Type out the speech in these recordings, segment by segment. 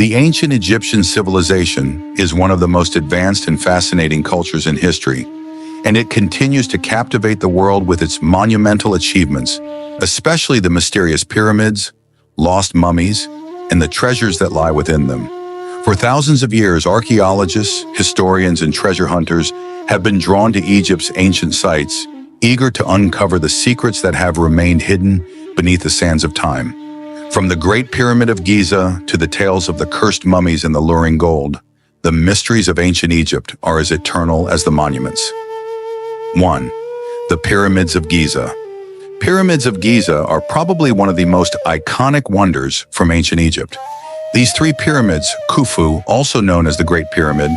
The ancient Egyptian civilization is one of the most advanced and fascinating cultures in history, and it continues to captivate the world with its monumental achievements, especially the mysterious pyramids, lost mummies, and the treasures that lie within them. For thousands of years, archaeologists, historians, and treasure hunters have been drawn to Egypt's ancient sites, eager to uncover the secrets that have remained hidden beneath the sands of time. From the Great Pyramid of Giza to the tales of the cursed mummies and the luring gold, the mysteries of ancient Egypt are as eternal as the monuments. 1. The Pyramids of Giza. Pyramids of Giza are probably one of the most iconic wonders from ancient Egypt. These three pyramids, Khufu, also known as the Great Pyramid,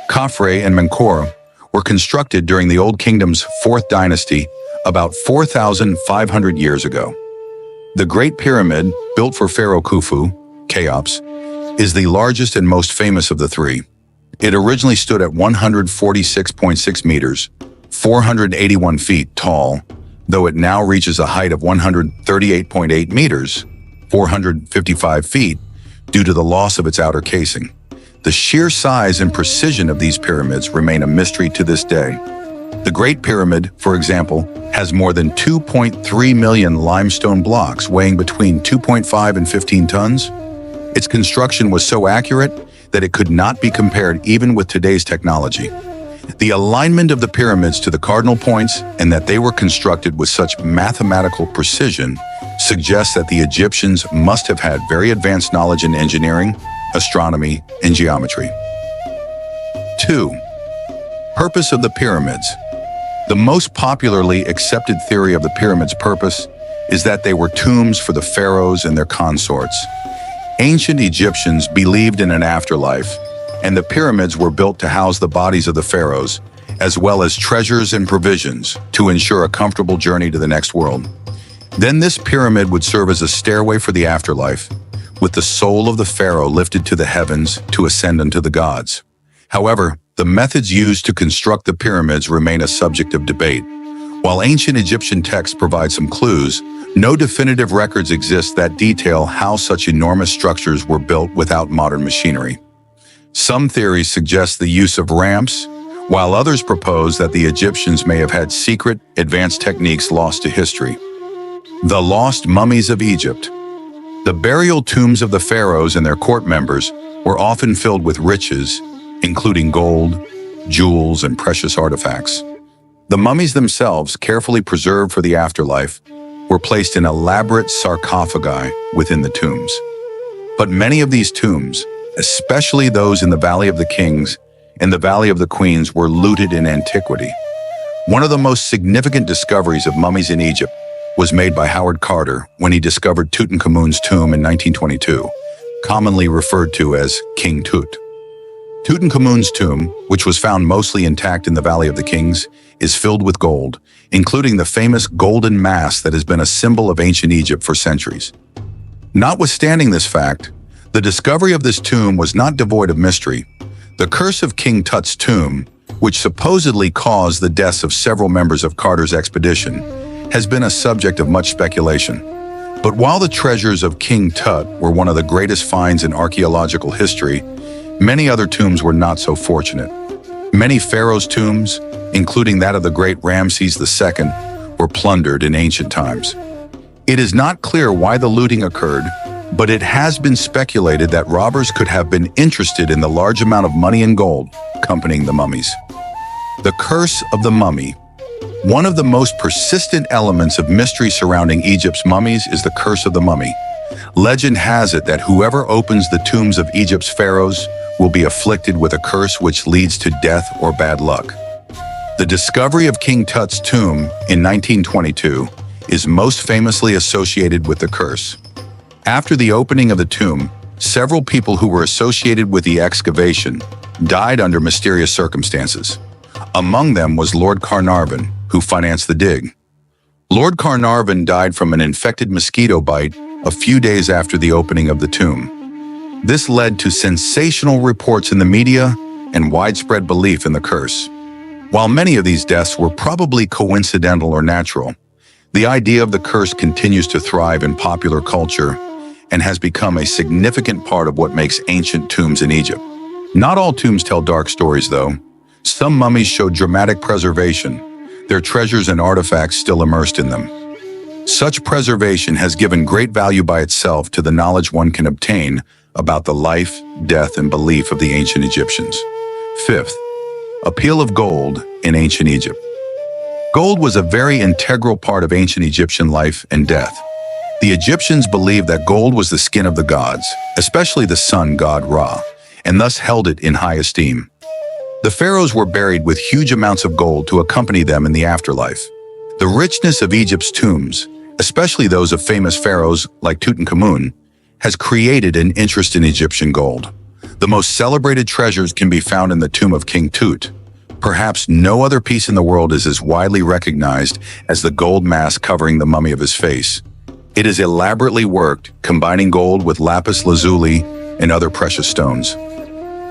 Khafre, and Menkaure, were constructed during the Old Kingdom's 4th dynasty about 4,500 years ago. The Great Pyramid, built for Pharaoh Khufu, Cheops, is the largest and most famous of the three. It originally stood at 146.6 meters, 481 feet tall, though it now reaches a height of 138.8 meters, 455 feet, due to the loss of its outer casing. The sheer size and precision of these pyramids remain a mystery to this day. The Great Pyramid, for example, has more than 2.3 million limestone blocks weighing between 2.5 and 15 tons. Its construction was so accurate that it could not be compared even with today's technology. The alignment of the pyramids to the cardinal points and that they were constructed with such mathematical precision suggests that the Egyptians must have had very advanced knowledge in engineering, astronomy, and geometry. 2. Purpose of the pyramids. The most popularly accepted theory of the pyramids' purpose is that they were tombs for the pharaohs and their consorts. Ancient Egyptians believed in an afterlife, and the pyramids were built to house the bodies of the pharaohs, as well as treasures and provisions to ensure a comfortable journey to the next world. Then this pyramid would serve as a stairway for the afterlife, with the soul of the pharaoh lifted to the heavens to ascend unto the gods. However, the methods used to construct the pyramids remain a subject of debate. While ancient Egyptian texts provide some clues, no definitive records exist that detail how such enormous structures were built without modern machinery. Some theories suggest the use of ramps, while others propose that the Egyptians may have had secret, advanced techniques lost to history. The lost mummies of Egypt. The burial tombs of the pharaohs and their court members were often filled with riches, including gold, jewels, and precious artifacts. The mummies themselves, carefully preserved for the afterlife, were placed in elaborate sarcophagi within the tombs. But many of these tombs, especially those in the Valley of the Kings and the Valley of the Queens, were looted in antiquity. One of the most significant discoveries of mummies in Egypt was made by Howard Carter when he discovered Tutankhamun's tomb in 1922, commonly referred to as King Tut. Tutankhamun's tomb, which was found mostly intact in the Valley of the Kings, is filled with gold, including the famous golden mask that has been a symbol of ancient Egypt for centuries. Notwithstanding this fact, the discovery of this tomb was not devoid of mystery. The curse of King Tut's tomb, which supposedly caused the deaths of several members of Carter's expedition, has been a subject of much speculation. But while the treasures of King Tut were one of the greatest finds in archaeological history, many other tombs were not so fortunate. Many pharaohs' tombs, including that of the great Ramses II, were plundered in ancient times. It is not clear why the looting occurred, but it has been speculated that robbers could have been interested in the large amount of money and gold accompanying the mummies. The curse of the mummy. One of the most persistent elements of mystery surrounding Egypt's mummies is the curse of the mummy. Legend has it that whoever opens the tombs of Egypt's pharaohs will be afflicted with a curse which leads to death or bad luck. The discovery of King Tut's tomb in 1922 is most famously associated with the curse. After the opening of the tomb, several people who were associated with the excavation died under mysterious circumstances. Among them was Lord Carnarvon, who financed the dig. Lord Carnarvon died from an infected mosquito bite a few days after the opening of the tomb. This led to sensational reports in the media and widespread belief in the curse. While many of these deaths were probably coincidental or natural, the idea of the curse continues to thrive in popular culture and has become a significant part of what makes ancient tombs in Egypt. Not all tombs tell dark stories, though. Some mummies show dramatic preservation, their treasures and artifacts still immersed in them. Such preservation has given great value by itself to the knowledge one can obtain about the life, death, and belief of the ancient Egyptians. Fifth, appeal of gold in ancient Egypt. Gold was a very integral part of ancient Egyptian life and death. The Egyptians believed that gold was the skin of the gods, especially the sun god Ra, and thus held it in high esteem. The pharaohs were buried with huge amounts of gold to accompany them in the afterlife. The richness of Egypt's tombs, especially those of famous pharaohs like Tutankhamun, has created an interest in Egyptian gold. The most celebrated treasures can be found in the tomb of King Tut. Perhaps no other piece in the world is as widely recognized as the gold mask covering the mummy of his face. It is elaborately worked, combining gold with lapis lazuli and other precious stones.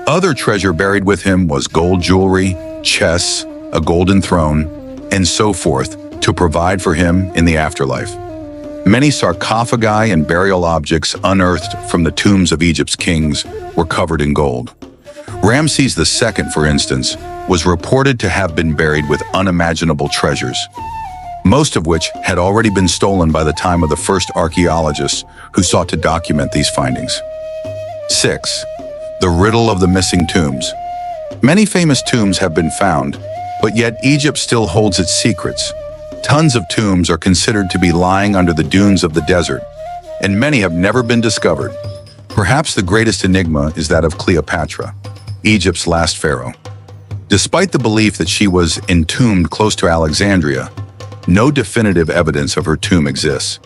Other treasure buried with him was gold jewelry, chests, a golden throne, and so forth, to provide for him in the afterlife. Many sarcophagi and burial objects unearthed from the tombs of Egypt's kings were covered in gold. Ramses II, for instance, was reported to have been buried with unimaginable treasures, most of which had already been stolen by the time of the first archaeologists who sought to document these findings. 6. The riddle of the missing tombs. Many famous tombs have been found, but yet Egypt still holds its secrets. Tons of tombs are considered to be lying under the dunes of the desert, and many have never been discovered. Perhaps the greatest enigma is that of Cleopatra, Egypt's last pharaoh. Despite the belief that she was entombed close to Alexandria, no definitive evidence of her tomb exists.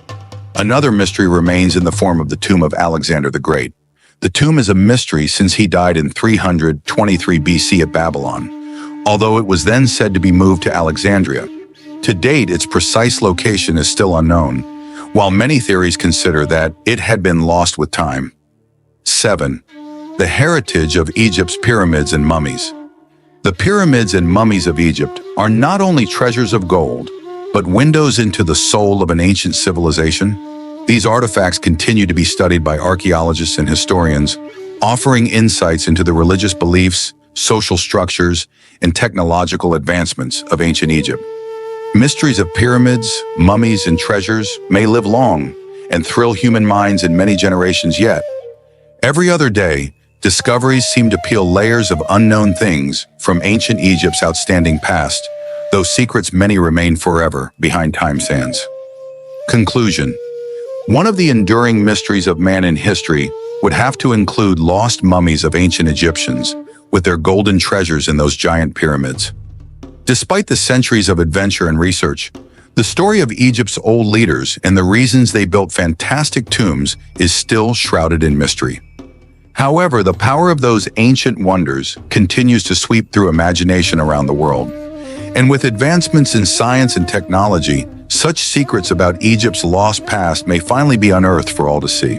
Another mystery remains in the form of the tomb of Alexander the Great. The tomb is a mystery since he died in 323 BC at Babylon, although it was then said to be moved to Alexandria. To date, its precise location is still unknown, while many theories consider that it had been lost with time. 7. The heritage of Egypt's pyramids and mummies. The pyramids and mummies of Egypt are not only treasures of gold, but windows into the soul of an ancient civilization. These artifacts continue to be studied by archaeologists and historians, offering insights into the religious beliefs, social structures, and technological advancements of ancient Egypt. Mysteries of pyramids, mummies, and treasures may live long and thrill human minds in many generations yet. Every other day, discoveries seem to peel layers of unknown things from ancient Egypt's outstanding past, though secrets many remain forever behind time sands. Conclusion. One of the enduring mysteries of man in history would have to include lost mummies of ancient Egyptians, with their golden treasures in those giant pyramids. Despite the centuries of adventure and research, the story of Egypt's old leaders and the reasons they built fantastic tombs is still shrouded in mystery. However, the power of those ancient wonders continues to sweep through imagination around the world. And with advancements in science and technology, such secrets about Egypt's lost past may finally be unearthed for all to see.